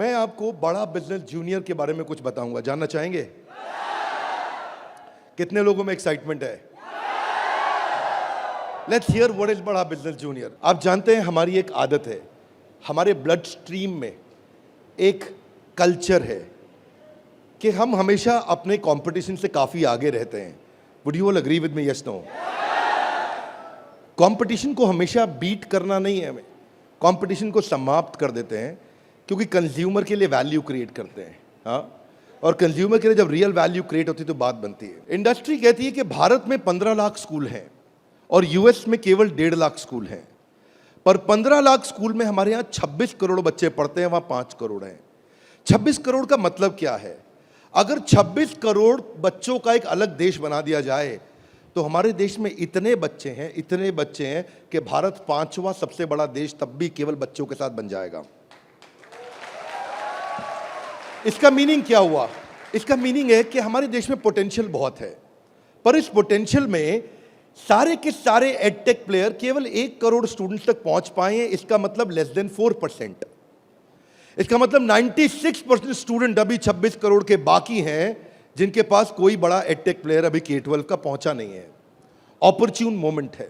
मैं आपको बड़ा बिजनेस जूनियर के बारे में कुछ बताऊंगा, जानना चाहेंगे? कितने लोगों में एक्साइटमेंट है? लेट्स हियर व्हाट इज बड़ा बिजनेस जूनियर। आप जानते हैं हमारी एक आदत है, हमारे ब्लड स्ट्रीम में एक कल्चर है कि हम हमेशा अपने कंपटीशन से काफी आगे रहते हैं। Would you all agree with me? Yes, no? Competition को हमेशा बीट करना नहीं है, हमें कंपटीशन को समाप्त कर देते हैं, क्योंकि कंज्यूमर के लिए वैल्यू क्रिएट करते हैं। हाँ, और कंज्यूमर के लिए जब रियल वैल्यू क्रिएट होती है तो बात बनती है। इंडस्ट्री कहती है कि भारत में 15 लाख स्कूल हैं और यूएस में केवल 1.5 लाख स्कूल हैं, पर 15 लाख स्कूल में हमारे यहाँ 26 करोड़ बच्चे पढ़ते हैं, वहां 5 करोड़ हैं। 26 करोड़ का मतलब क्या है? अगर 26 करोड़ बच्चों का एक अलग देश बना दिया जाए तो हमारे देश में इतने बच्चे हैं कि भारत 5वां सबसे बड़ा देश तब भी केवल बच्चों के साथ बन जाएगा। इसका मीनिंग क्या हुआ? इसका मीनिंग है कि हमारे देश में पोटेंशियल बहुत है, पर इस पोटेंशियल में सारे के सारे एडटेक प्लेयर केवल 1 करोड़ स्टूडेंट्स तक पहुंच पाए हैं। इसका मतलब लेस देन 4%। इसका मतलब 96% स्टूडेंट अभी 26 करोड़ के बाकी हैं जिनके पास कोई बड़ा एडटेक प्लेयर अभी K-12 का पहुंचा नहीं है। ऑपर्च्यून मोमेंट है,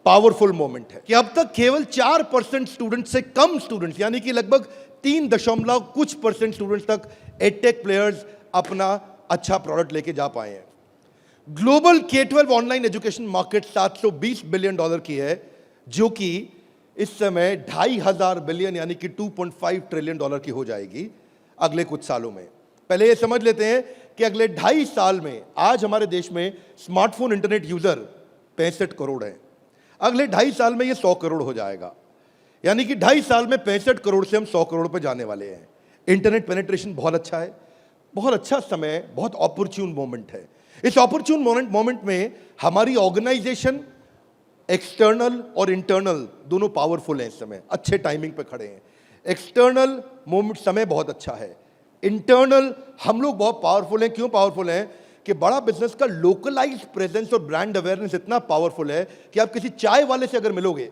पावरफुल मोमेंट है कि अब तक केवल 4% स्टूडेंट से कम स्टूडेंट्स, यानी कि लगभग 3% स्टूडेंट्स तक एडटेक प्लेयर्स अपना अच्छा प्रोडक्ट लेके जा पाए हैं। Global K-12 online education market $720 billion की है, जो कि इस समय 2,500 बिलियन यानी कि $2.5 ट्रिलियन की हो जाएगी अगले कुछ सालों में। पहले ये समझ लेते हैं कि अगले 2.5 साल में आज हमारे देश में स्मार्टफोन इंटरनेट यूजर 65 करोड़ हैं। अगले 2.5 साल में ये 100 करोड़ हो जाएगा, यानी कि 2.5 साल में 65 करोड़ से हम 100 करोड़ पे जाने वाले हैं। इंटरनेट पेनिट्रेशन बहुत अच्छा है, बहुत अच्छा समय, बहुत ऑपर्च्यून मोमेंट है। इस ऑपर्च्यून मोमेंट में हमारी ऑर्गेनाइजेशन एक्सटर्नल और इंटरनल दोनों पावरफुल हैं। इस समय अच्छे टाइमिंग पे खड़े हैं। एक्सटर्नल मोमेंट समय बहुत अच्छा है, इंटरनल हम लोग बहुत पावरफुल हैं। क्यों पावरफुल हैं? कि बड़ा बिजनेस का लोकलाइज्ड प्रेजेंस और ब्रांड अवेयरनेस इतना पावरफुल है कि आप किसी चाय वाले से अगर मिलोगे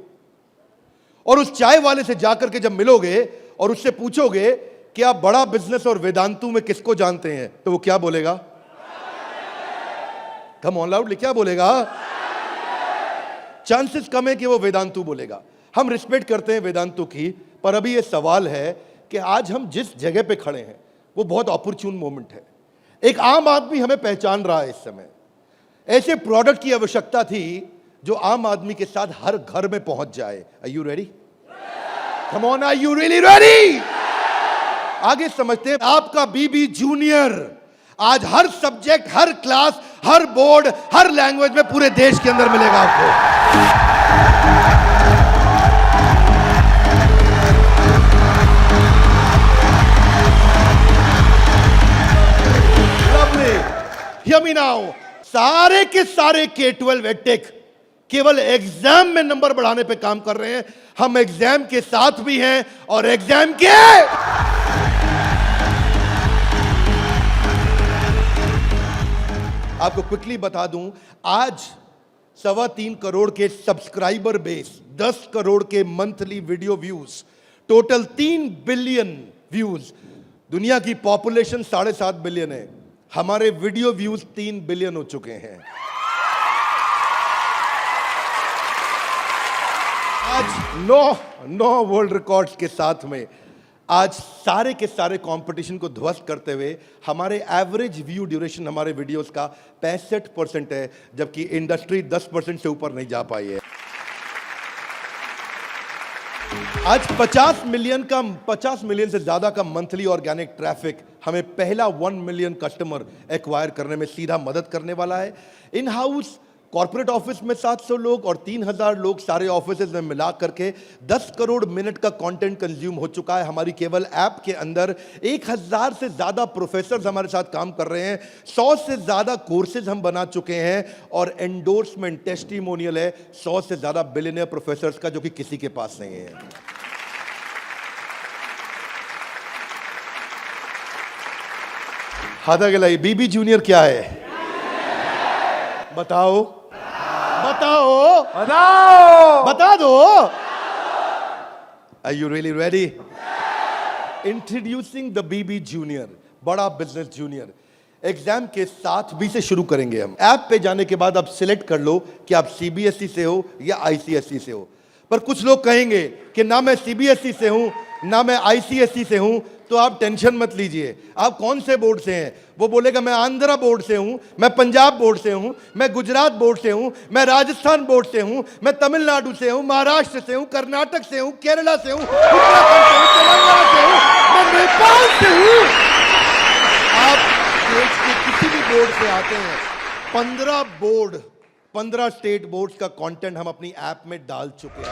और उस चाय वाले से जाकर के जब मिलोगे और उससे पूछोगे कि आप बड़ा बिजनेस और वेदांतु में किसको जानते हैं, तो वो क्या बोलेगा? कम ऑन लाउडली, क्या बोलेगा? चांसेस कम है कि वो वेदांतु बोलेगा। हम रिस्पेक्ट करते हैं वेदांतु की, पर अभी ये सवाल है कि आज हम जिस जगह पे खड़े हैं वो बहुत ऑपर्च्यून मोमेंट है। एक आम आदमी हमें पहचान रहा है इस समय। ऐसे प्रोडक्ट की आवश्यकता थी जो आम आदमी के साथ हर घर में पहुंच जाए। Are you ready? Come on, are you really ready? आगे समझते हैं। आपका बीबी जूनियर आज हर सब्जेक्ट, हर क्लास, हर बोर्ड, हर लैंग्वेज में पूरे देश के अंदर मिलेगा आपको। Hear me now, सारे के सारे K-12 एडटेक केवल एग्जाम में नंबर बढ़ाने पे काम कर रहे हैं। हम एग्जाम के साथ भी हैं और एग्जाम के आपको क्विकली बता दूं, आज 3.25 करोड़ के सब्सक्राइबर बेस, 10 करोड़ के monthly video views, total 3 billion views. दुनिया की पॉपुलेशन 7.5 बिलियन है, हमारे वीडियो व्यूज 3 बिलियन हो चुके हैं। आज 9 वर्ल्ड रिकॉर्ड्स के साथ में आज सारे के सारे कंपटीशन को ध्वस्त करते हुए हमारे एवरेज व्यू ड्यूरेशन हमारे वीडियोस का 65% है, जबकि इंडस्ट्री 10% से ऊपर नहीं जा पाई है। आज 50 मिलियन से ज्यादा का मंथली ऑर्गेनिक ट्रैफिक हमें पहला 1 मिलियन कस्टमर एक्वायर करने में सीधा मदद करने वाला है। इन हाउस कॉर्पोरेट ऑफिस में 700 लोग और 3,000 लोग सारे ऑफिसेज में मिला करके 10 करोड़ मिनट का कंटेंट कंज्यूम हो चुका है। हमारी केवल ऐप के अंदर 1,000 से ज्यादा प्रोफेसर्स हमारे साथ काम कर रहे हैं। 100 से ज्यादा कोर्सेज हम बना चुके हैं और एंडोर्समेंट टेस्टिमोनियल है 100 से ज्यादा बिलियनियर प्रोफेसर्स का, जो कि किसी के पास नहीं है। हाथा गलाई बीबी जूनियर क्या है? बताओ बताओ बताओ, बता दो। Are you really ready? Introducing the BB junior, बड़ा बिजनेस जूनियर। एग्जाम के साथ बी से शुरू करेंगे हम। ऐप पे जाने के बाद आप सिलेक्ट कर लो कि आप सीबीएसई से हो या आईसीएसई से हो। पर कुछ लोग कहेंगे कि ना मैं सीबीएसई से हूं ना मैं आईसीएसई से हूं, तो आप टेंशन मत लीजिए। आप कौन से बोर्ड से हैं? वो बोलेगा मैं आंध्रा बोर्ड से हूं, मैं पंजाब बोर्ड से हूं, मैं गुजरात बोर्ड से हूं, मैं राजस्थान बोर्ड से हूं, मैं तमिलनाडु से हूं, महाराष्ट्र से हूं, कर्नाटक से हूं, केरला से हूं, उत्तराखंड से हूं, तेलंगाना से हूं, मैं नेपाल से हूं। आप देश के किसी भी बोर्ड से आते हैं, 15 स्टेट बोर्ड्स का कंटेंट हम अपनी ऐप में डाल चुके हैं।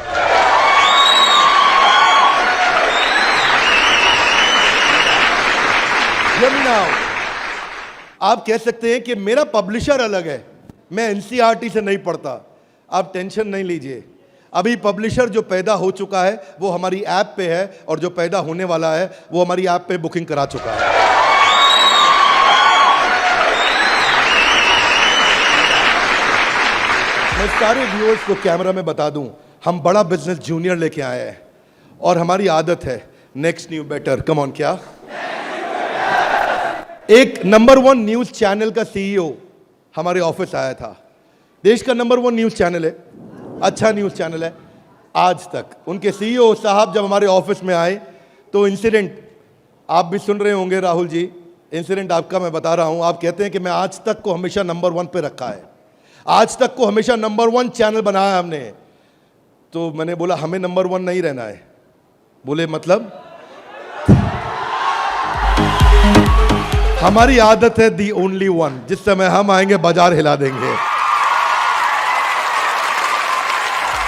आप कह सकते हैं कि मेरा पब्लिशर अलग है, मैं एनसीईआरटी से नहीं पढ़ता। आप टेंशन नहीं लीजिए, अभी पब्लिशर जो पैदा हो चुका है वो हमारी ऐप पे है, और जो पैदा होने वाला है वो हमारी ऐप पे बुकिंग करा चुका है। मैं सारे व्यूअर्स को कैमरा में बता दूं, हम बड़ा बिजनेस जूनियर लेके आए हैं, और हमारी आदत है next new better. Come on, क्या एक नंबर 1 न्यूज चैनल का सीईओ हमारे ऑफिस आया था। देश का नंबर 1 न्यूज चैनल है, अच्छा न्यूज चैनल है। आज तक उनके सीईओ साहब जब हमारे ऑफिस में आए तो इंसिडेंट आप भी सुन रहे होंगे, राहुल जी, इंसिडेंट आपका मैं बता रहा हूं। आप कहते हैं कि मैं आज तक को हमेशा नंबर 1 पे रखा है, आज तक को हमेशा नंबर 1 चैनल बनाया हमने। तो मैंने बोला हमें नंबर 1 नहीं रहना है। बोले मतलब? हमारी आदत है दी ओनली वन, जिस समय हम आएंगे बाजार हिला देंगे।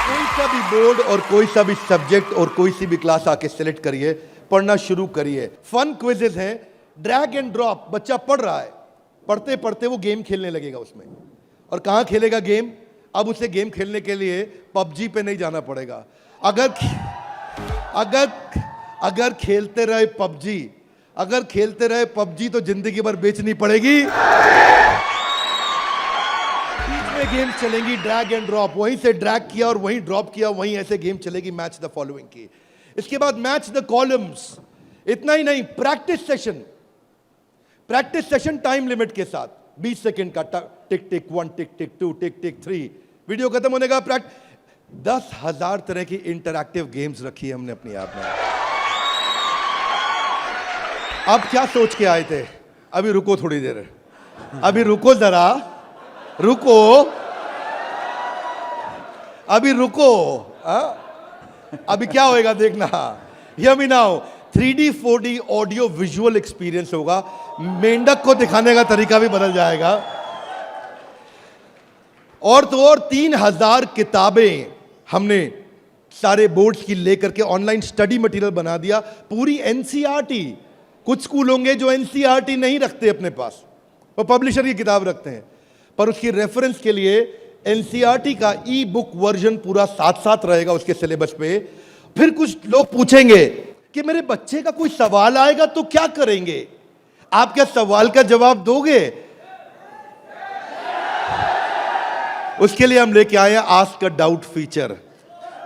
कोई सा भी बोर्ड और कोई सा भी सब्जेक्ट और कोई सी भी क्लास आके सिलेक्ट करिए, पढ़ना शुरू करिए। फन क्विजेस हैं, ड्रैग एंड ड्रॉप। बच्चा पढ़ रहा है, पढ़ते पढ़ते वो गेम खेलने लगेगा उसमें। और कहां खेलेगा गेम? अब उसे गेम खेलने के लिए पबजी पे नहीं जाना पड़ेगा। अगर खेलते रहे पबजी, अगर खेलते रहे पबजी तो जिंदगी भर बेचनी पड़ेगी। बीच में गेम चलेंगी ड्रैग एंड ड्रॉप, वहीं से ड्रैग किया और वहीं ड्रॉप किया, वहीं ऐसे गेम चलेगी मैच द फॉलोइंग की। इसके बाद मैच द कॉलम्स। इतना ही नहीं, प्रैक्टिस सेशन टाइम लिमिट के साथ 20 सेकंड का, टिक टिक 1, टिक टिक 2, टिक टिक 3, वीडियो खत्म होने का 10,000 तरह की इंटरैक्टिव गेम्स रखी है हमने अपनी ऐप में। आप क्या सोच के आए थे? अभी रुको थोड़ी देर, अभी रुको जरा, रुको, अभी रुको। अभी क्या होएगा देखना। Hear me now, 3D 4D audio visual experience होगा। मेंढक को दिखाने का तरीका भी बदल जाएगा। और तो और 3000 किताबें हमने सारे बोर्ड्स की लेकर के ऑनलाइन स्टडी मटेरियल बना दिया। पूरी एनसीईआरटी, कुछ स्कूल होंगे जो एनसीईआरटी नहीं रखते अपने पास, वो पब्लिशर की किताब रखते हैं, पर उसकी रेफरेंस के लिए एनसीईआरटी का ई बुक वर्जन पूरा साथ साथ रहेगा उसके सिलेबस पे। फिर कुछ लोग पूछेंगे कि मेरे बच्चे का कोई सवाल आएगा तो क्या करेंगे? आप क्या सवाल का जवाब दोगे? उसके लिए हम लेके आए हैं आस्क अ डाउट फीचर।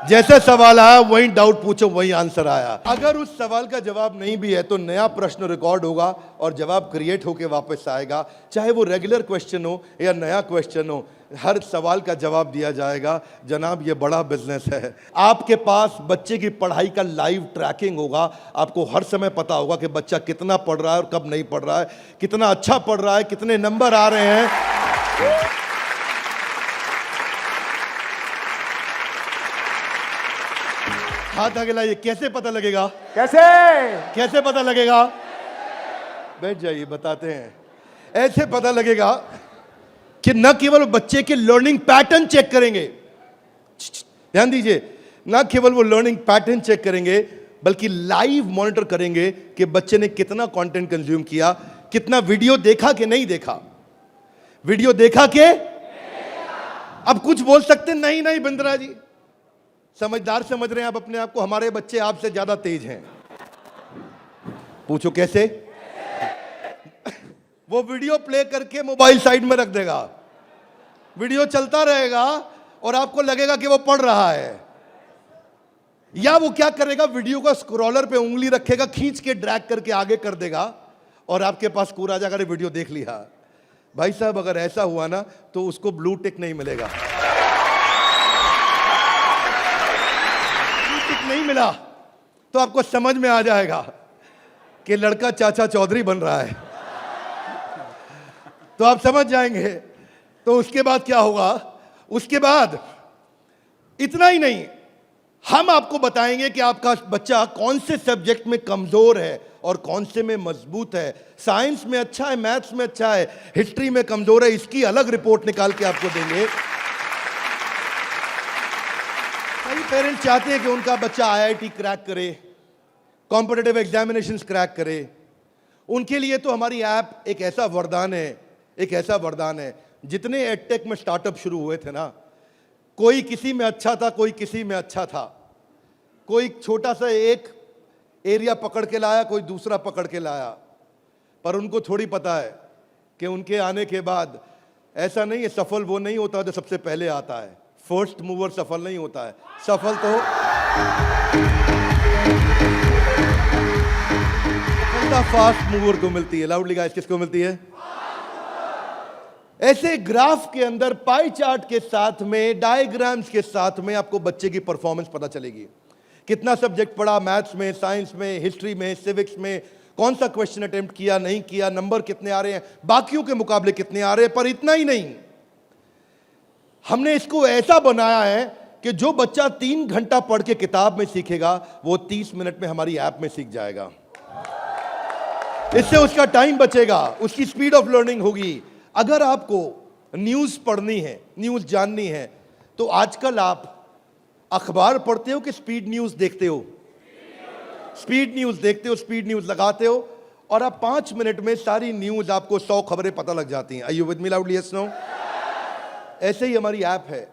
जैसे सवाल आया वही डाउट पूछो, वही आंसर आया। अगर उस सवाल का जवाब नहीं भी है तो नया प्रश्न रिकॉर्ड होगा और जवाब क्रिएट होके वापस आएगा। चाहे वो रेगुलर क्वेश्चन हो या नया क्वेश्चन हो, हर सवाल का जवाब दिया जाएगा। जनाब, ये बड़ा बिजनेस है। आपके पास बच्चे की पढ़ाई का लाइव ट्रैकिंग होगा। आपको हर समय पता होगा कि बच्चा कितना पढ़ रहा है और कब नहीं पढ़ रहा है, कितना अच्छा पढ़ रहा है, कितने नंबर आ रहे हैं। हाथ आगे लाइए। कैसे पता लगेगा? कैसे पता लगेगा? बैठ जाइए, बताते हैं। ऐसे पता लगेगा कि न केवल बच्चे के लर्निंग पैटर्न चेक करेंगे, ध्यान दीजिए, न केवल वो लर्निंग पैटर्न चेक करेंगे बल्कि लाइव मॉनिटर करेंगे कि बच्चे ने कितना कंटेंट कंज्यूम किया, कितना वीडियो देखा कि नहीं देखा, वीडियो देखा कि। अब कुछ बोल सकते नहीं, नहीं बिंद्रा जी, समझदार समझ रहे हैं आप अपने आप को, हमारे बच्चे आपसे ज्यादा तेज हैं। पूछो कैसे? वो वीडियो प्ले करके मोबाइल साइड में रख देगा, वीडियो चलता रहेगा और आपको लगेगा कि वो पढ़ रहा है। या वो क्या करेगा, वीडियो का स्क्रॉलर पे उंगली रखेगा, खींच के ड्रैग करके आगे कर देगा और आपके पास स्कोर आ जाएगा, अरे वीडियो देख लिया। भाई साहब अगर ऐसा हुआ ना तो उसको ब्लू टिक नहीं मिलेगा। ब्लू टिक नहीं मिला तो आपको समझ में आ जाएगा कि लड़का चाचा चौधरी बन रहा है, तो आप समझ जाएंगे। तो उसके बाद क्या होगा, उसके बाद इतना ही नहीं, हम आपको बताएंगे कि आपका बच्चा कौन से सब्जेक्ट में कमजोर है और कौन से में मजबूत है। साइंस में अच्छा है, मैथ्स में अच्छा है, हिस्ट्री में कमजोर है, इसकी अलग रिपोर्ट निकाल के आपको देंगे। कई पेरेंट्स चाहते हैं कि उनका बच्चा आईआईटी क्रैक करे, कॉम्पिटिटिव एग्जामिनेशंस क्रैक करे। उनके लिए तो हमारी ऐप एक ऐसा वरदान है, एक ऐसा वरदान है। जितने एडटेक में स्टार्टअप शुरू हुए थे ना, कोई किसी में अच्छा था, कोई किसी में अच्छा था, कोई छोटा सा एक एरिया पकड़ के लाया, कोई दूसरा पकड़ के लाया, पर उनको थोड़ी पता है कि उनके आने के बाद ऐसा नहीं है, सफल वो नहीं होता जो सबसे पहले आता है। फर्स्ट मूवर सफल नहीं होता है, सफल तो सफलता फास्ट मूवर को मिलती है। लाउडली गाइस, किसको मिलती है? ऐसे ग्राफ के अंदर पाई चार्ट के साथ में, डायग्राम्स के साथ में आपको बच्चे की परफॉर्मेंस पता चलेगी। कितना सब्जेक्ट पढ़ा, मैथ्स में, साइंस में, हिस्ट्री में, सिविक्स में, कौन सा क्वेश्चन अटेम्प्ट किया, नहीं किया, नंबर कितने आ रहे हैं, बाकियों के मुकाबले कितने आ रहे हैं। पर इतना ही नहीं, हमने इसको ऐसा बनाया है कि जो बच्चा 3 घंटा पढ़ के किताब में सीखेगा, वो 30 मिनट में हमारी ऐप में सीख जाएगा। इससे उसका टाइम बचेगा, उसकी स्पीड ऑफ लर्निंग होगी। अगर आपको न्यूज़ पढ़नी है, न्यूज़ जाननी है, तो आजकल आप अखबार पढ़ते हो कि स्पीड न्यूज़ देखते हो? स्पीड न्यूज़ देखते हो, स्पीड न्यूज़ लगाते हो और आप 5 मिनट में सारी न्यूज़, आपको 100 खबरें पता लग जाती हैं। Are you with me loudly? Yes, no? ऐसे ही हमारी ऐप है,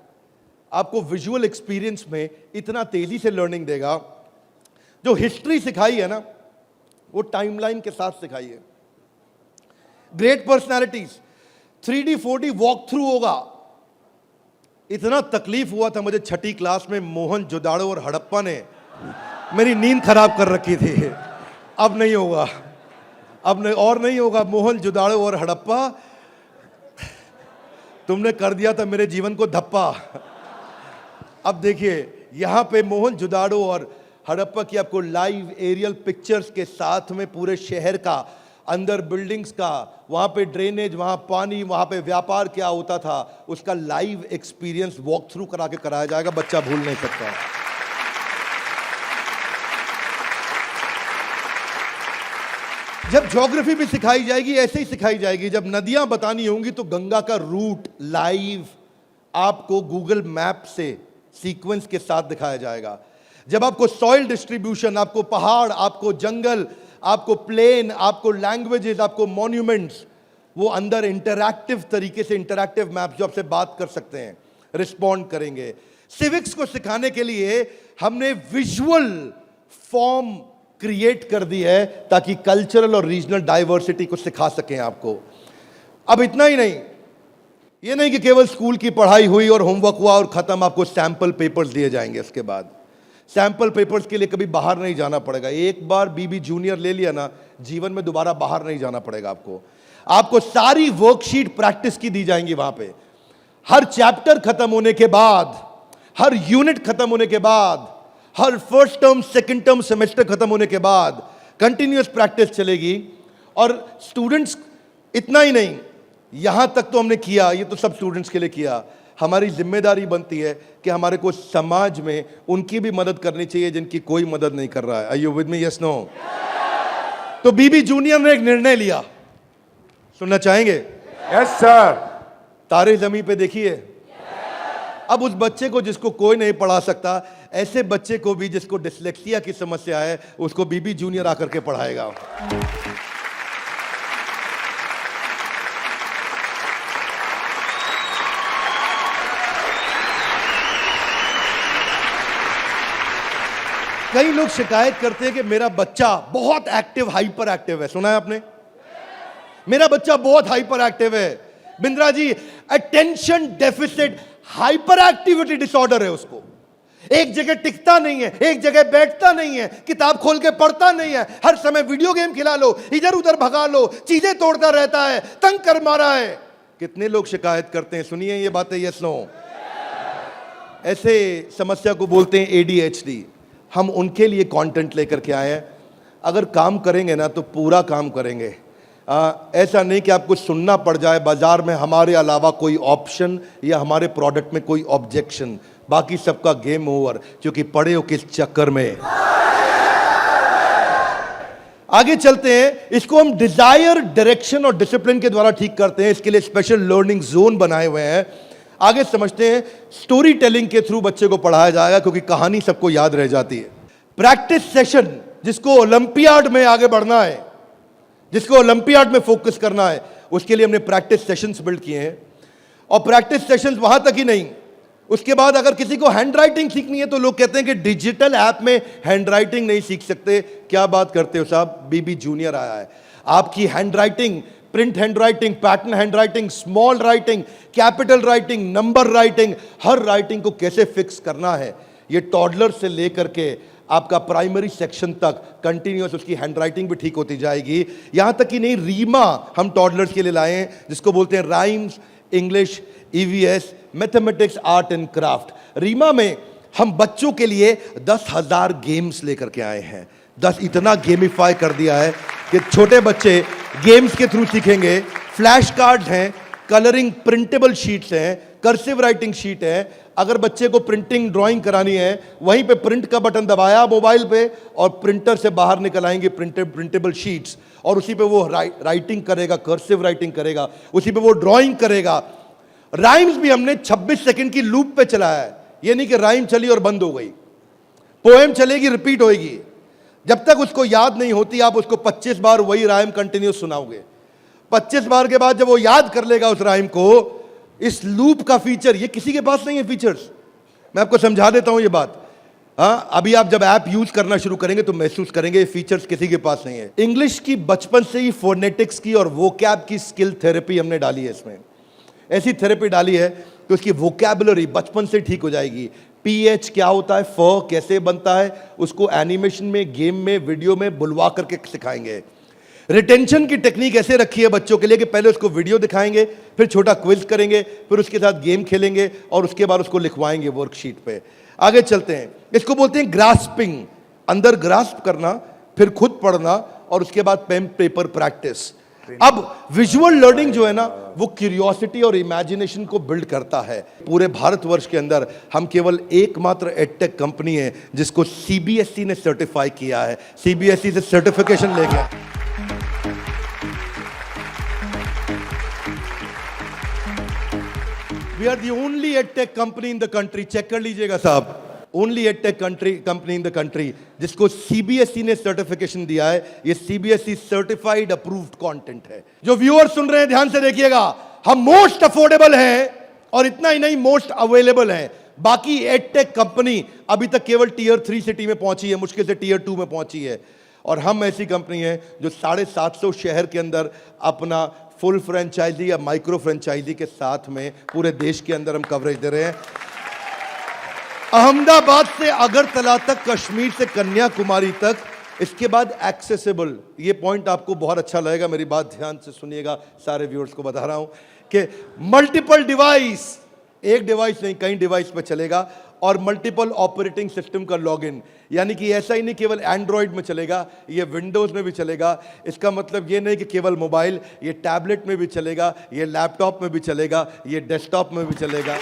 आपको विजुअल एक्सपीरियंस में इतना तेजी से लर्निंग देगा। जो हिस्ट्री सिखाई है ना, वो टाइमलाइन के साथ सिखाई है। Great personalities 3D 4D walk through होगा। इतना तकलीफ हुआ था मुझे 6ठी क्लास में, मोहन जोदाड़ो और हड़प्पा ने मेरी नींद खराब कर रखी थी। अब नहीं होगा, अब नहीं, और नहीं होगा। मोहन जोदाड़ो और हड़प्पा, तुमने कर दिया था मेरे जीवन को धप्पा। अब देखिए, यहां पे मोहन जोदाड़ो और हड़प्पा की आपको लाइव एरियल पिक्चर्स के साथ में पूरे शहर का, अंदर बिल्डिंग्स का, वहां पे ड्रेनेज, वहां पानी, वहां पे व्यापार क्या होता था, उसका लाइव एक्सपीरियंस वॉक थ्रू करा के कराया जाएगा। बच्चा भूल नहीं सकता। जब ज्योग्राफी भी सिखाई जाएगी, ऐसे ही सिखाई जाएगी। जब नदियां बतानी होंगी तो गंगा का रूट लाइव आपको गूगल मैप से सीक्वेंस के साथ दिखाया जाएगा। जब आपको सॉइल डिस्ट्रीब्यूशन, आपको पहाड़, आपको जंगल, आपको प्लेन, आपको लैंग्वेजेस, आपको मॉन्यूमेंट्स, वो अंदर इंटरैक्टिव तरीके से, इंटरैक्टिव मैप जो आपसे बात कर सकते हैं, रिस्पॉन्ड करेंगे। सिविक्स को सिखाने के लिए हमने विजुअल फॉर्म क्रिएट कर दी है ताकि कल्चरल और रीजनल डाइवर्सिटी को सिखा सकें आपको। अब इतना ही नहीं, ये नहीं कि केवल स्कूल की पढ़ाई हुई और होमवर्क हुआ और खत्म, आपको सैंपल पेपर्स दिए जाएंगे। इसके बाद सैंपल पेपर्स के लिए कभी बाहर नहीं जाना पड़ेगा। एक बार बीबी जूनियर ले लिया ना, जीवन में दोबारा बाहर नहीं जाना पड़ेगा आपको। आपको सारी वर्कशीट प्रैक्टिस की दी जाएंगी वहां पे। हर चैप्टर खत्म होने के बाद, हर यूनिट खत्म होने के बाद, हर first term, second term, semester खत्म होने के बाद कंटिन्यूअस प्रैक्टिस चलेगी। और स्टूडेंट्स, इतना ही नहीं, यहां तक तो हमने किया, ये तो सब स्टूडेंट्स के लिए किया। हमारी जिम्मेदारी बनती है कि हमारे को समाज में उनकी भी मदद करनी चाहिए जिनकी कोई मदद नहीं कर रहा है। Are you with me? Yes, no? तो बीबी जूनियर ने एक निर्णय लिया, सुनना चाहेंगे? Yes sir. तारे जमीन पे देखिए। अब उस बच्चे को जिसको कोई नहीं पढ़ा सकता, ऐसे बच्चे को भी जिसको डिसलेक्सिया की समस्या है, उसको बीबी जूनियर आकर के पढ़ाएगा। कई लोग शिकायत करते हैं कि मेरा बच्चा बहुत एक्टिव, हाइपर एक्टिव है। सुना है आपने? मेरा बच्चा बहुत हाइपर एक्टिव है। Bindra ji, attention deficit hyperactivity disorder है उसको। एक जगह टिकता नहीं है, एक जगह बैठता नहीं है, किताब खोल के पढ़ता नहीं है, हर समय वीडियो गेम खिला लो, इधर उधर भगा लो, चीजें तोड़ता रहता है, तंग कर मारा है। कितने लोग शिकायत करते हैं, सुनिए ये बातें, यस नो। ऐसे समस्या को बोलते हैं ADHD। हम उनके लिए कंटेंट लेकर के आए हैं। अगर काम करेंगे ना तो पूरा काम करेंगे। ऐसा नहीं कि आपको सुनना पड़ जाए बाजार में हमारे अलावा कोई ऑप्शन या हमारे प्रोडक्ट में कोई ऑब्जेक्शन, बाकी सबका गेम ओवर, क्योंकि पड़े हो किस चक्कर में। आगे चलते हैं। इसको हम डिजायर, डायरेक्शन और डिसिप्लिन के द्वारा ठीक करते हैं। इसके लिए स्पेशल लर्निंग जोन बनाए हुए हैं। आगे समझते हैं। स्टोरी टेलिंग के थ्रू बच्चे को पढ़ाया जाएगा, क्योंकि कहानी सबको याद रह जाती है। प्रैक्टिस सेशन, जिसको ओलंपियाड में आगे बढ़ना है, जिसको ओलंपियाड में फोकस करना है, उसके लिए हमने प्रैक्टिस सेशंस बिल्ड किए हैं। और प्रैक्टिस सेशंस वहां तक ही नहीं, उसके बाद अगर किसी को हैंड राइटिंग सीखनी है तो लोग कहते हैं कि डिजिटल ऐप में हैंड राइटिंग नहीं सीख सकते। क्या बात करते हो साहब, बीबी जूनियर आया है। आपकी handwriting, print handwriting, pattern handwriting, small writing, capital writing, number writing, हर राइटिंग को कैसे फिक्स करना है, ये टॉडलर से लेकर के आपका प्राइमरी सेक्शन तक कंटिन्यूअस उसकी हैंडराइटिंग भी ठीक होती जाएगी। यहां तक कि नहीं, रीमा हम टॉडलर्स के लिए लाए हैं, जिसको बोलते हैं rhymes, English, EVS, mathematics, art and craft. रीमा में हम बच्चों के लिए 10,000 गेम्स लेकर के आए हैं। 10 इतना गेमिफाई कर दिया है कि छोटे बच्चे गेम्स के थ्रू सीखेंगे। फ्लैश कार्ड्स हैं, कलरिंग प्रिंटेबल शीट्स हैं, कर्सिव राइटिंग शीट है। अगर बच्चे को प्रिंटिंग ड्राइंग करानी है, वहीं पे प्रिंट का बटन दबाया मोबाइल पे और प्रिंटर से बाहर निकल आएंगे प्रिंटेबल शीट्स, और उसी पे वो राइटिंग करेगा, कर्सिव राइटिंग करेगा, उसी पे वो ड्राइंग करेगा। राइम्स भी हमने 26 सेकंड की लूप पे चलाया है। ये नहीं कि राइम चली और बंद हो गई। पोएम चलेगी, रिपीट होएगी। जब तक उसको याद नहीं होती, आप उसको 25 बार वही राइम कंटिन्यूस सुनाओगे। 25 बार के बाद जब वो याद कर लेगा उस राइम को, इस लूप का फीचर, ये किसी के पास नहीं है फीचर्स। मैं आपको समझा देता हूं ये बात। अभी आप जब ऐप यूज करना शुरू करेंगे तो महसूस करेंगे ये फीचर्स किसी के पास नहीं है। इंग्लिश की बचपन से ही फोनेटिक्स की और वोकैब की स्किल थेरेपी हमने डाली है इसमें। ऐसी थेरेपी डाली है कि उसकी वोकैबुलरी बचपन से ठीक हो जाएगी। PH क्या होता है, फ कैसे बनता है, उसको एनिमेशन में, गेम में, वीडियो में बुलवा करके सिखाएंगे। रिटेंशन की टेक्निक ऐसे रखी है बच्चों के लिए कि पहले उसको वीडियो दिखाएंगे, फिर छोटा क्विज करेंगे, फिर उसके साथ गेम खेलेंगे और उसके बाद उसको लिखवाएंगे वर्कशीट पे। आगे चलते हैं। इसको बोलते हैं ग्रास्पिंग, अंदर ग्रास्प करना, फिर खुद पढ़ना और उसके बाद पेन पेपर प्रैक्टिस। अब विजुअल लर्निंग जो है ना, वो क्यूरियोसिटी और इमेजिनेशन को बिल्ड करता है। पूरे भारतवर्ष के अंदर हम केवल एकमात्र एडटेक कंपनी है जिसको CBSE ने सर्टिफाई किया है। CBSE से सर्टिफिकेशन ले गया। We are the only edtech company in the country, check कर लीजिएगा साहब, only edtech company in the country जिसको CBSE ने सर्टिफिकेशन दिया है। ये CBSE सर्टिफाइड अप्रूव्ड कंटेंट है। जो व्यूअर सुन रहे हैं ध्यान से देखिएगा, हम मोस्ट अफोर्डेबल हैं और इतना ही नहीं, मोस्ट अवेलेबल हैं। बाकी एडटेक कंपनी अभी तक केवल Tier 3 सिटी में पहुंची है, मुश्किल से Tier 2 में पहुंची है। और हम ऐसी कंपनी है जो 750 शहर के अंदर अपना फुल फ्रेंचाइजी या माइक्रो फ्रेंचाइजी के साथ में पूरे देश के अंदर हम कवरेज दे रहे हैं। अहमदाबाद से अगरतला तक, कश्मीर से कन्याकुमारी तक, इसके बाद एक्सेसिबल। ये पॉइंट आपको बहुत अच्छा लगेगा, मेरी बात ध्यान से सुनिएगा, सारे व्यूअर्स को बता रहा हूं कि मल्टीपल डिवाइस, एक डिवाइस नहीं कई डिवाइस पे चलेगा, और मल्टीपल ऑपरेटिंग सिस्टम का लॉगिन। यानी कि ऐसा ही नहीं केवल एंड्रॉइड में चलेगा, ये विंडोज में भी चलेगा। इसका मतलब ये नहीं कि केवल मोबाइल, ये टैबलेट में भी चलेगा, ये लैपटॉप में भी चलेगा, ये डेस्कटॉप में भी चलेगा।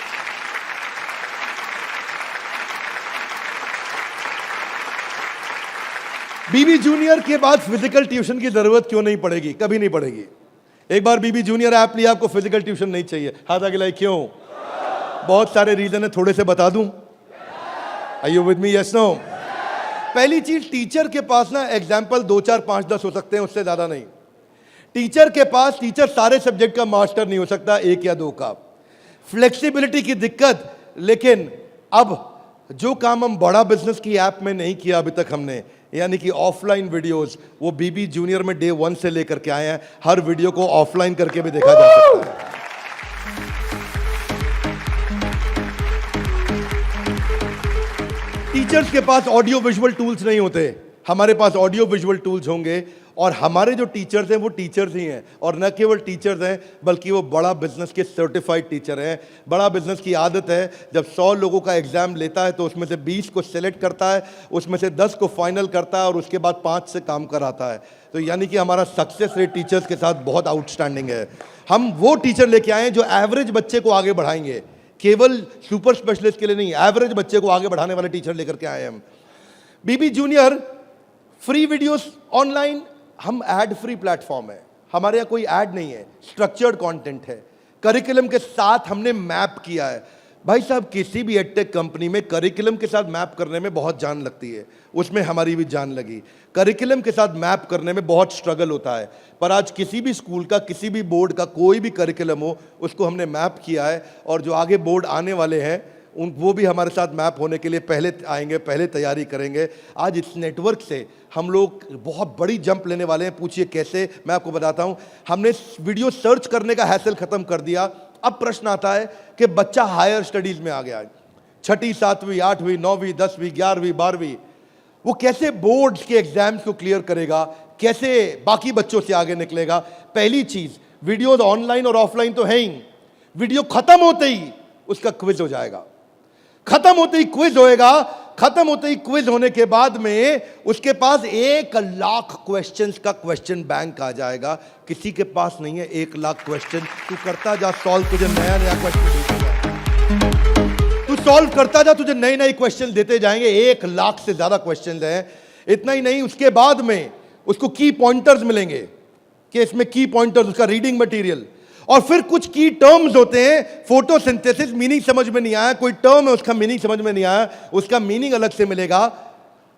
बीबी जूनियर के बाद फिजिकल ट्यूशन की जरूरत क्यों नहीं पड़ेगी? कभी नहीं पड़ेगी। एक बार बीबी जूनियर ऐप लिया, आपको फिजिकल ट्यूशन नहीं चाहिए। हाथ आगे लाइए, क्यों? बहुत सारे रीजन है, थोड़े से बता दूं। Are you with me? Yes, no? पहली चीज, टीचर के पास ना एग्जाम्पल 2, 4, 5, 10 हो सकते हैं, उससे ज्यादा नहीं। टीचर के पास, टीचर सारे सब्जेक्ट का मास्टर नहीं हो सकता, 1 या 2 का। फ्लेक्सिबिलिटी की दिक्कत। लेकिन अब जो काम हम बड़ा बिजनेस की ऐप में नहीं किया अभी तक हमने, यानी कि ऑफलाइन वीडियोस, वो बीबी जूनियर में Day 1 से लेकर के आए हैं। हर वीडियो को ऑफलाइन करके भी देखा जा सकता है। टीचर्स के पास ऑडियो विजुअल टूल्स नहीं होते, हमारे पास ऑडियो विजुअल टूल्स होंगे। और हमारे जो टीचर्स हैं वो टीचर्स ही हैं, और न केवल टीचर्स हैं बल्कि वो बड़ा बिजनेस के सर्टिफाइड टीचर हैं। बड़ा बिजनेस की आदत है, जब 100 लोगों का एग्जाम लेता है तो उसमें से 20 को सेलेक्ट करता है, उसमें से 10 को फाइनल करता है और उसके बाद 5 से काम कराता है। तो यानी कि हमारा सक्सेस रेट टीचर्स के साथ बहुत आउटस्टैंडिंग है। हम वो टीचर लेके आए हैं जो एवरेज बच्चे को आगे बढ़ाएंगे, केवल सुपर स्पेशलिस्ट के लिए नहीं, एवरेज बच्चे को आगे बढ़ाने वाले टीचर लेकर के आए हैं हम। बीबी जूनियर फ्री वीडियोस ऑनलाइन, हम एड फ्री प्लेटफॉर्म है, हमारे यहाँ कोई ऐड नहीं है, स्ट्रक्चर्ड कंटेंट है, करिकुलम के साथ हमने मैप किया है। भाई साहब, किसी भी एडटेक कंपनी में करिकुलम के साथ मैप करने में बहुत जान लगती है, उसमें हमारी भी जान लगी। करिकुलम के साथ मैप करने में बहुत स्ट्रगल होता है, पर आज किसी भी स्कूल का, किसी भी बोर्ड का कोई भी करिकुलम हो, उसको हमने मैप किया है। और जो आगे बोर्ड आने वाले हैं वो भी हमारे साथ मैप होने के लिए पहले आएंगे, पहले तैयारी करेंगे। आज इस नेटवर्क से हम लोग बहुत बड़ी जंप लेने वाले हैं। पूछिए कैसे, मैं आपको बताता हूं। हमने वीडियो सर्च करने का हैसल खत्म कर दिया। अब प्रश्न आता है कि बच्चा हायर स्टडीज में आ गया है, 6ठी 7वीं 8वीं 9वीं 10वीं 11वीं 12वीं, वो कैसे बोर्ड्स के एग्जाम्स को क्लियर करेगा, कैसे बाकी बच्चों से आगे निकलेगा। पहली चीज, वीडियोज ऑनलाइन और ऑफलाइन तो है ही, वीडियो खत्म होते ही उसका क्विज हो जाएगा, खत्म होते ही क्विज होएगा। खत्म होते ही क्विज होने के बाद में उसके पास 1,00,000 क्वेश्चंस का क्वेश्चन बैंक आ जाएगा। किसी के पास नहीं है 1,00,000 क्वेश्चन। तू करता जा सॉल्व, तुझे नया नया क्वेश्चन, तू सॉल्व करता जा, तुझे नए नए क्वेश्चन देते जाएंगे। 1,00,000 से ज्यादा क्वेश्चन हैं। इतना ही नहीं, उसके बाद में उसको की पॉइंटर्स मिलेंगे कि इसमें की पॉइंटर्स, उसका रीडिंग मटेरियल, और फिर कुछ की टर्म्स होते हैं। फोटोसिंथेसिस मीनिंग समझ में नहीं आया, कोई टर्म है उसका मीनिंग समझ में नहीं आया, उसका मीनिंग अलग से मिलेगा।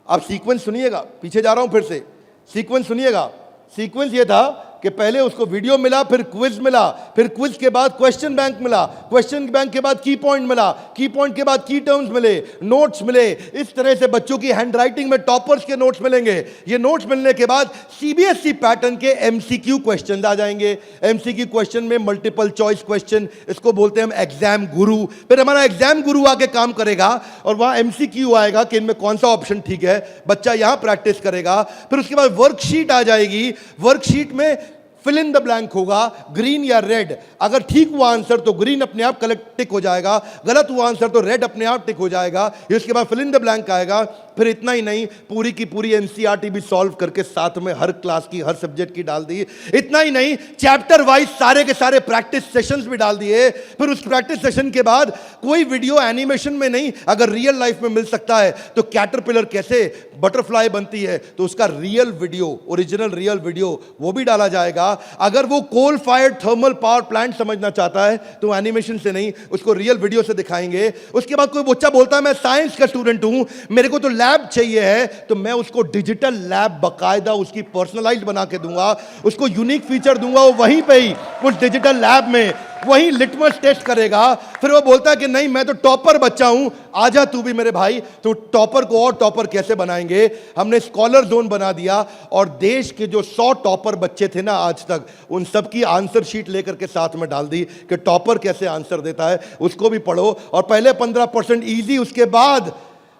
आप सीक्वेंस सुनिएगा, पीछे जा रहा हूं फिर से, सीक्वेंस सुनिएगा। सीक्वेंस ये था कि पहले उसको वीडियो मिला, फिर क्विज मिला, फिर क्विज के बाद क्वेश्चन बैंक मिला, क्वेश्चन बैंक के बाद की पॉइंट मिला, की पॉइंट के बाद की टर्म्स मिले, नोट्स मिले। इस तरह से बच्चों की हैंडराइटिंग में टॉपर्स के नोट्स मिलेंगे। ये नोट्स मिलने के बाद सीबीएसई पैटर्न के एमसीक्यू क्वेश्चन आ जाएंगे। एमसीक्यू क्वेश्चन में मल्टीपल चॉइस क्वेश्चन, इसको बोलते हैं हम एग्जाम गुरु। फिर हमारा एग्जाम गुरु आके काम करेगा और वहां एमसीक्यू आएगा कि इनमें कौन सा ऑप्शन ठीक है, बच्चा यहां प्रैक्टिस करेगा। फिर उसके बाद वर्कशीट आ जाएगी, वर्कशीट में फिल इन द ब्लैंक होगा, ग्रीन या रेड। अगर ठीक हुआ आंसर तो ग्रीन अपने आप कलेक्ट टिक हो जाएगा, गलत हुआ आंसर तो रेड अपने आप टिक हो जाएगा। इसके बाद फिल इन द ब्लैंक आएगा। फिर इतना ही नहीं, पूरी की पूरी एनसीईआरटी भी सॉल्व करके साथ में हर क्लास की, हर सब्जेक्ट की डाल दी। इतना ही नहीं, चैप्टर वाइज सारे के सारे प्रैक्टिस सेशंस भी डाल दिए। फिर उस प्रैक्टिस सेशन के बाद कोई वीडियो एनिमेशन में नहीं, अगर रियल लाइफ में मिल सकता है तो कैटरपिलर कैसे बटरफ्लाई बनती है तो उसका real video, original real video वो भी डाला जाएगा। अगर वो coal fired thermal power plant समझना चाहता है तो एनिमेशन से नहीं, उसको रियल वीडियो से दिखाएंगे। उसके बाद कोई बच्चा बोलता है मैं साइंस का स्टूडेंट हूं, मेरे को तो लैब चाहिए है, तो मैं उसको डिजिटल लैब बकायदा उसकी पर्सनलाइज्ड बना के दूंगा, उसको यूनिक फीचर दूंगा। वो वहीं पे ही उस डिजिटल लैब में वही लिटमस टेस्ट करेगा। फिर वो बोलता है कि नहीं मैं तो टॉपर बच्चा हूं, आजा तू भी मेरे भाई। तो टॉपर को और टॉपर कैसे बनाएंगे, हमने स्कॉलर जोन बना दिया और देश के जो 100 टॉपर बच्चे थे ना आज तक, उन सब की आंसर शीट लेकर के साथ में डाल दी कि टॉपर कैसे आंसर देता है, उसको भी पढ़ो। और पहले 15% इजी, उसके बाद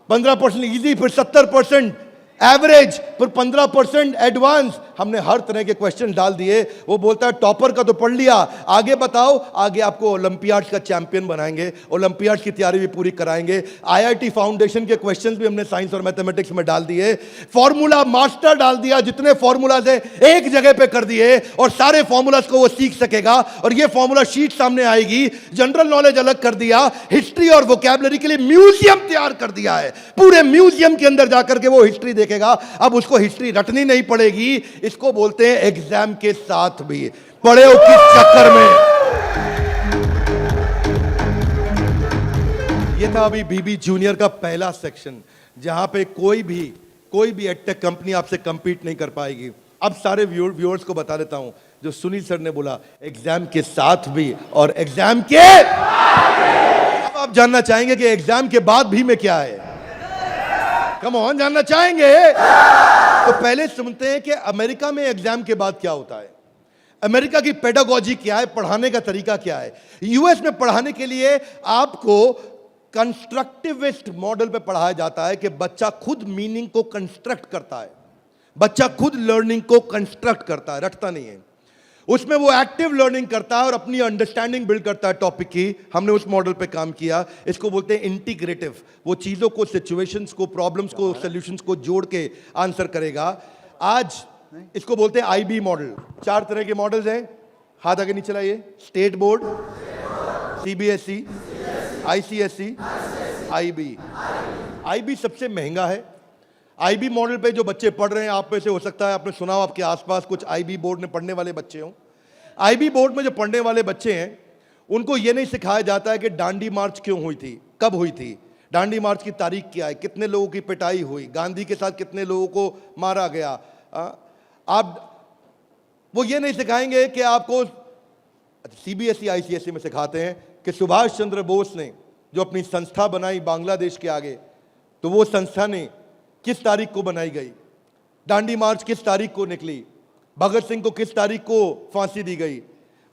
15% इजी, फिर 70% एवरेज, फिर 15% एडवांस। हमने हर तरह के क्वेश्चन डाल दिए। वो बोलता है टॉपर का तो पढ़ लिया, आगे बताओ। आगे आपको ओलंपियाड्स का चैंपियन बनाएंगे, ओलंपियाड्स की तैयारी भी पूरी कराएंगे। आईआईटी फाउंडेशन के क्वेश्चंस भी हमने साइंस और मैथमेटिक्स में डाल दिए। फॉर्मूला मास्टर डाल दिया, जितने फॉर्मूलाज है एक जगह पे कर दिए और सारे फॉर्मूलाज को वो सीख सकेगा। और ये फॉर्मूला शीट सामने आएगी। जनरल नॉलेज अलग कर दिया, हिस्ट्री और वोकैबुलरी के लिए म्यूजियम तैयार कर दिया है। पूरे म्यूजियम के अंदर जाकर के वो हिस्ट्री देखेगा। अब उसको हिस्ट्री रटनी नहीं पड़ेगी। इसको बोलते हैं एग्जाम के साथ भी। पढ़े हो किस चक्कर में? ये था अभी बीबी जूनियर का पहला सेक्शन, जहां पे कोई भी एडटेक कंपनी आपसे कंपीट नहीं कर पाएगी। अब सारे व्यूअर्स को बता देता हूं, जो सुनील सर ने बोला एग्जाम के साथ भी और एग्जाम के, अब आप जानना चाहेंगे कि एग्जाम के बाद भी में क्या है। कम ऑन, जानना चाहेंगे तो पहले सुनते हैं कि अमेरिका में एग्जाम के बाद क्या होता है, अमेरिका की पेडागोजी क्या है, पढ़ाने का तरीका क्या है। यूएस में पढ़ाने के लिए आपको कंस्ट्रक्टिविस्ट मॉडल पे पढ़ाया जाता है कि बच्चा खुद मीनिंग को कंस्ट्रक्ट करता है, बच्चा खुद लर्निंग को कंस्ट्रक्ट करता है, रटता नहीं है। उसमें वो एक्टिव लर्निंग करता है और अपनी अंडरस्टैंडिंग बिल्ड करता है टॉपिक की। हमने उस मॉडल पे काम किया, इसको बोलते हैं इंटीग्रेटिव। वो चीजों को, सिचुएशंस को, प्रॉब्लम्स को, सॉल्यूशंस को जोड़ के आंसर करेगा। आज इसको बोलते हैं आईबी मॉडल। 4 तरह के मॉडल्स हैं, हाथ आगे नीचे लाइए। State board, CBSE, ICSE, IB. IB सबसे महंगा है। आईबी मॉडल पे जो बच्चे पढ़ रहे हैं, आप में से हो सकता है आपने सुना हो, आपके आसपास कुछ आईबी बोर्ड में पढ़ने वाले बच्चे हों। आईबी बोर्ड में जो पढ़ने वाले बच्चे हैं, उनको ये नहीं सिखाया जाता है कि डांडी मार्च क्यों हुई थी, कब हुई थी, डांडी मार्च की तारीख क्या है, कितने लोगों की पिटाई हुई, गांधी के साथ कितने लोगों को मारा गया। वो ये नहीं सिखाएंगे कि आपको, सीबीएसई आईसीएसई में सिखाते हैं कि सुभाष चंद्र बोस ने जो अपनी संस्था बनाई बांग्लादेश के आगे, तो वो संस्था ने किस तारीख को बनाई गई, डांडी मार्च किस तारीख को निकली, भगत सिंह को किस तारीख को फांसी दी गई।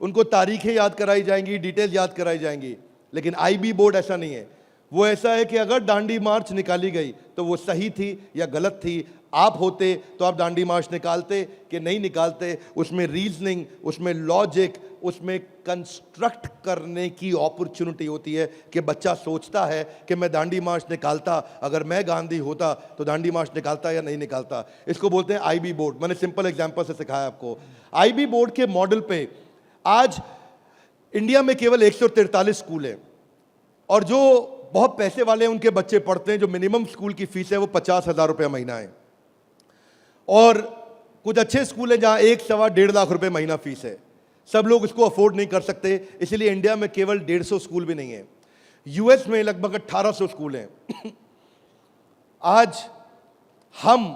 उनको तारीखें याद कराई जाएंगी, डिटेल याद कराई जाएंगी। लेकिन आईबी बोर्ड ऐसा नहीं है। वो ऐसा है कि अगर डांडी मार्च निकाली गई तो वो सही थी या गलत थी। आप होते तो आप डांडी मार्च निकालते कि नहीं निकालते। उसमें रीजनिंग, उसमें लॉजिक, उसमें कंस्ट्रक्ट करने की अपॉर्चुनिटी होती है कि बच्चा सोचता है कि मैं डांडी मार्च निकालता, अगर मैं गांधी होता तो डांडी मार्च निकालता या नहीं निकालता। इसको बोलते हैं आईबी बोर्ड। मैंने सिंपल एग्जांपल से सिखाया आपको। आईबी बोर्ड के मॉडल पे आज इंडिया में केवल 143 स्कूल हैं, और जो बहुत पैसे वाले हैं उनके बच्चे पढ़ते हैं। जो मिनिमम स्कूल की फीस है वो 50,000 रुपये महीना है, और कुछ अच्छे स्कूल हैं जहां 1-1.25 लाख रुपए महीना फीस है। सब लोग इसको अफोर्ड नहीं कर सकते, इसलिए इंडिया में केवल 150 स्कूल भी नहीं है। यूएस में लगभग 1800 स्कूल हैं। आज हम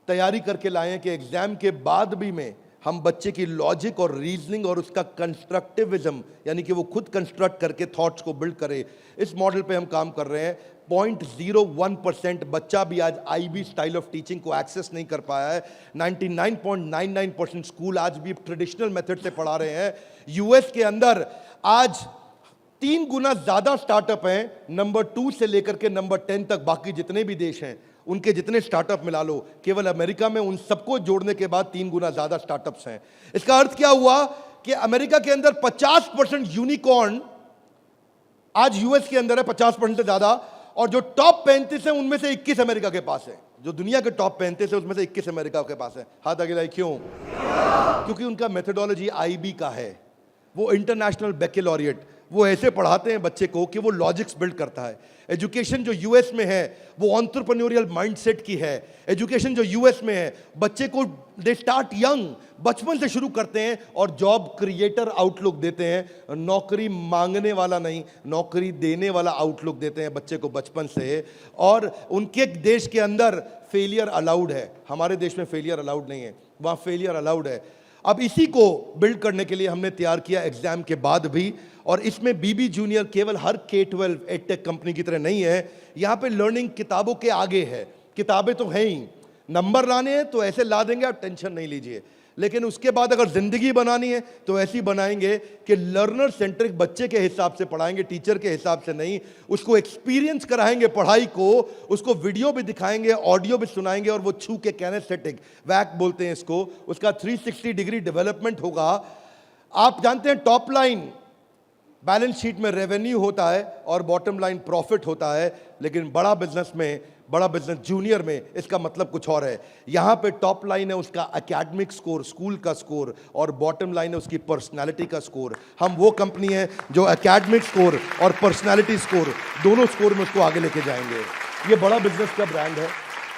तैयारी करके लाए हैं कि एग्जाम के बाद भी में हम बच्चे की लॉजिक और रीजनिंग और उसका कंस्ट्रक्टिविज्म, यानी कि वो खुद कंस्ट्रक्ट करके थॉट्स को बिल्ड करे, इस मॉडल पे हम काम कर रहे हैं। 0.01% बच्चा भी आज आईबी स्टाइल ऑफ टीचिंग को एक्सेस नहीं कर पाया है। 99.99% स्कूल आज भी ट्रेडिशनल मेथड से पढ़ा रहे हैं। यूएस के अंदर आज 3 गुना ज्यादा स्टार्टअप हैं, नंबर 2 से लेकर के नंबर 10 तक। बाकी जितने भी देश हैं उनके जितने स्टार्टअप मिला लो, केवल अमेरिका में उन सबको जोड़ने के बाद 3 गुना ज्यादा स्टार्टअप्स हैं। इसका अर्थ क्या हुआ कि अमेरिका के अंदर 50% यूनिकॉर्न आज यूएस के अंदर है, 50% से ज्यादा। और जो टॉप 35 है उनमें से 21 अमेरिका के पास है। जो दुनिया के टॉप 35 है उसमें से 21 अमेरिका के पास है। हाथ आगे लाइए। क्यों? क्योंकि उनका मेथोडोलॉजी आईबी का है। वो इंटरनेशनल बैकलॉरिएट, वो ऐसे पढ़ाते हैं बच्चे को कि वो लॉजिक्स बिल्ड करता है। एजुकेशन जो यूएस में है वो एंटरप्रेन्योरियल माइंडसेट की है। एजुकेशन जो यूएस में है, बच्चे को दे स्टार्ट यंग, बचपन से शुरू करते हैं और जॉब क्रिएटर आउटलुक देते हैं। नौकरी मांगने वाला नहीं, नौकरी देने वाला आउटलुक देते हैं बच्चे को बचपन से। और उनके देश के अंदर फेलियर अलाउड है, हमारे देश में फेलियर अलाउड नहीं है, वहाँ फेलियर अलाउड है। अब इसी को बिल्ड करने के लिए हमने तैयार किया एग्जाम के बाद भी। और इसमें बीबी जूनियर केवल हर K-12 एडटेक कंपनी की तरह नहीं है। यहाँ पे लर्निंग किताबों के आगे है। किताबें तो हैं ही, नंबर लाने हैं तो ऐसे ला देंगे, आप टेंशन नहीं लीजिए। लेकिन उसके बाद अगर जिंदगी बनानी है तो ऐसी बनाएंगे कि लर्नर सेंट्रिक बच्चे के हिसाब से पढ़ाएंगे, टीचर के हिसाब से नहीं। उसको एक्सपीरियंस कराएंगे पढ़ाई को, उसको वीडियो भी दिखाएंगे, ऑडियो भी सुनाएंगे, और वो छू के कैनेस्थेटिक, वैक बोलते हैं इसको, उसका 360 डिग्री डेवलपमेंट होगा। आप जानते हैं टॉप लाइन बैलेंस शीट में रेवेन्यू होता है और बॉटम लाइन प्रॉफिट होता है, लेकिन बड़ा बिजनेस जूनियर में इसका मतलब कुछ और है। यहां पे टॉप लाइन है उसका एकेडमिक स्कोर, स्कूल का स्कोर, और बॉटम लाइन है उसकी पर्सनालिटी का स्कोर। हम वो कंपनी है जो एकेडमिक स्कोर और पर्सनालिटी स्कोर, दोनों स्कोर में उसको आगे लेके जाएंगे। ये बड़ा बिजनेस का ब्रांड है।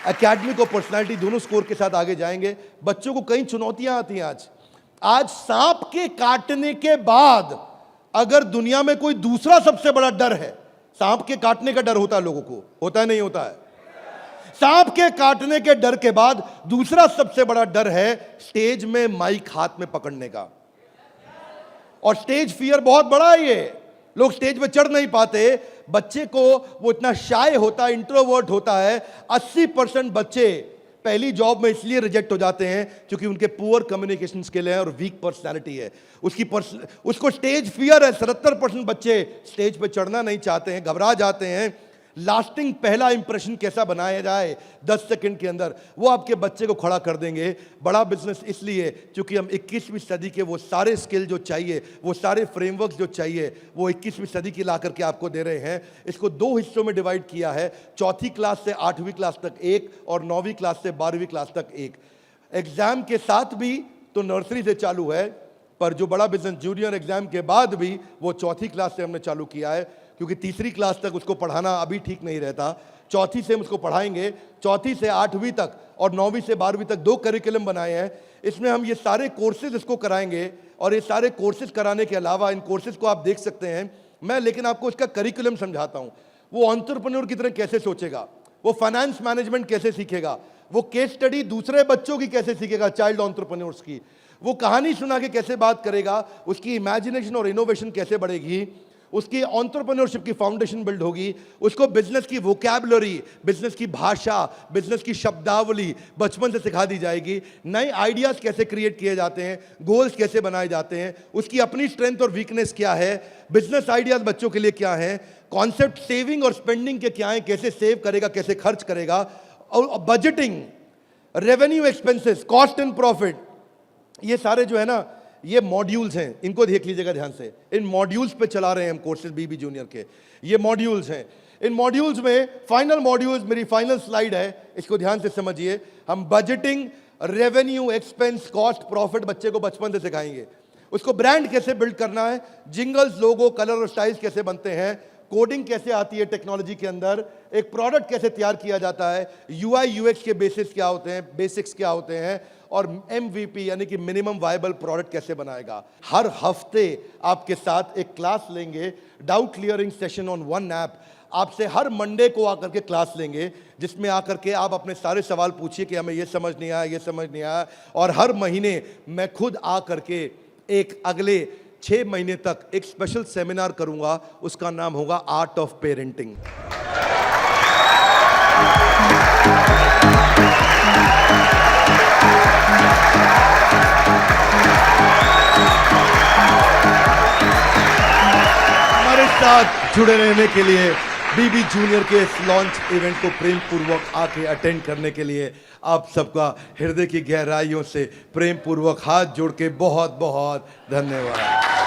एकेडमिक और पर्सनालिटी दोनों स्कोर के साथ आगे जाएंगे। बच्चों को कई चुनौतियां आती हैं। आज सांप के काटने के बाद अगर दुनिया में कोई दूसरा सबसे बड़ा डर है, सांप के काटने का डर होता है लोगों को, होता है नहीं होता है? सांप के काटने के डर के बाद दूसरा सबसे बड़ा डर है स्टेज में माइक हाथ में पकड़ने का। और स्टेज फियर बहुत बड़ा है। ये लोग स्टेज पे चढ़ नहीं पाते। बच्चे को वो इतना शाय होता है, इंट्रोवर्ट होता है। 80% बच्चे पहली जॉब में इसलिए रिजेक्ट हो जाते हैं क्योंकि उनके पुअर कम्युनिकेशन स्किल है और वीक पर्सनालिटी है। उसको स्टेज फियर है। 77% बच्चे स्टेज पे चढ़ना नहीं चाहते हैं, घबरा जाते हैं। लास्टिंग पहला इंप्रेशन कैसा बनाया जाए 10 सेकंड के अंदर, वो आपके बच्चे को खड़ा कर देंगे। बड़ा बिजनेस इसलिए क्योंकि हम 21वीं सदी के वो सारे स्किल जो चाहिए, वो सारे फ्रेमवर्क जो चाहिए, वो 21वीं सदी की ला करके आपको दे रहे हैं। इसको 2 हिस्सों में डिवाइड किया है, चौथी क्लास से 8वीं क्लास तक एक और 9वीं क्लास से 12वीं क्लास तक एक। एग्जाम के साथ भी तो नर्सरी से चालू है, पर जो बड़ा बिजनेस जूनियर एग्जाम के बाद भी वो चौथी क्लास से हमने चालू किया है, क्योंकि तीसरी क्लास तक उसको पढ़ाना अभी ठीक नहीं रहता। चौथी से हम उसको पढ़ाएंगे, चौथी से 8वीं तक और 9वीं से 12वीं तक 2 करिकुलम बनाए हैं। इसमें हम ये सारे कोर्सेज इसको कराएंगे और ये सारे कोर्सेज कराने के अलावा इन कोर्सेज को आप देख सकते हैं मैं, लेकिन आपको इसका करिकुलम समझाता हूँ। वो एंटरप्रेन्योर की तरह कैसे सोचेगा, वो फाइनेंस मैनेजमेंट कैसे सीखेगा, वो केस स्टडी दूसरे बच्चों की कैसे सीखेगा, चाइल्ड एंटरप्रेन्योर्स की, वो कहानी सुना के कैसे बात करेगा, उसकी इमेजिनेशन और इनोवेशन कैसे बढ़ेगी, उसकी एंटरप्रेन्योरशिप की फाउंडेशन बिल्ड होगी, उसको बिजनेस की वोकैबुलरी, बिजनेस की भाषा, बिजनेस की शब्दावली बचपन से सिखा दी जाएगी। नए आइडियाज कैसे क्रिएट किए जाते हैं, गोल्स कैसे बनाए जाते हैं, उसकी अपनी स्ट्रेंथ और वीकनेस क्या है, बिजनेस आइडियाज बच्चों के लिए क्या है, कॉन्सेप्ट सेविंग और स्पेंडिंग के क्या है, कैसे सेव करेगा, कैसे खर्च करेगा, और budgeting, revenue expenses, cost and profit, ये सारे जो है ना ये मॉड्यूल्स हैं। इनको देख लीजिएगा ध्यान से। इन मॉड्यूल्स पे चला रहे हैं हम कोर्सेज बीबी जूनियर के। ये मॉड्यूल्स हैं। इन मॉड्यूल्स में फाइनल मॉड्यूल्स, मेरी फाइनल स्लाइड है, इसको ध्यान से समझिए। हम budgeting, revenue, expense, cost, profit बच्चे को बचपन से सिखाएंगे। उसको ब्रांड कैसे बिल्ड करना है, जिंगल्स, लोगो, कलर और स्टाइल्स कैसे बनते हैं, कोडिंग कैसे आती है टेक्नोलॉजी के अंदर, एक प्रोडक्ट कैसे तैयार किया जाता है, यूआई यूएक्स के बेसिस क्या होते हैं, बेसिक्स क्या होते हैं, और एमवीपी यानी कि मिनिमम वायबल प्रोडक्ट कैसे बनाएगा। हर हफ्ते आपके साथ एक क्लास लेंगे, doubt clearing session on one app. आपसे हर मंडे को आकर के क्लास लेंगे, जिसमें आकर के आप अपने सारे सवाल पूछिए कि हमें ये समझ नहीं आया, ये समझ नहीं आया। और हर महीने मैं खुद आकर के एक अगले 6 महीने तक एक स्पेशल सेमिनार करूंगा, उसका नाम होगा आर्ट ऑफ पेरेंटिंग। हमारे साथ जुड़े रहने के लिए, बीबी जूनियर के इस लॉन्च इवेंट को प्रेम पूर्वक आके अटेंड करने के लिए आप सबका हृदय की गहराइयों से प्रेम पूर्वक हाथ जोड़ के बहुत बहुत धन्यवाद।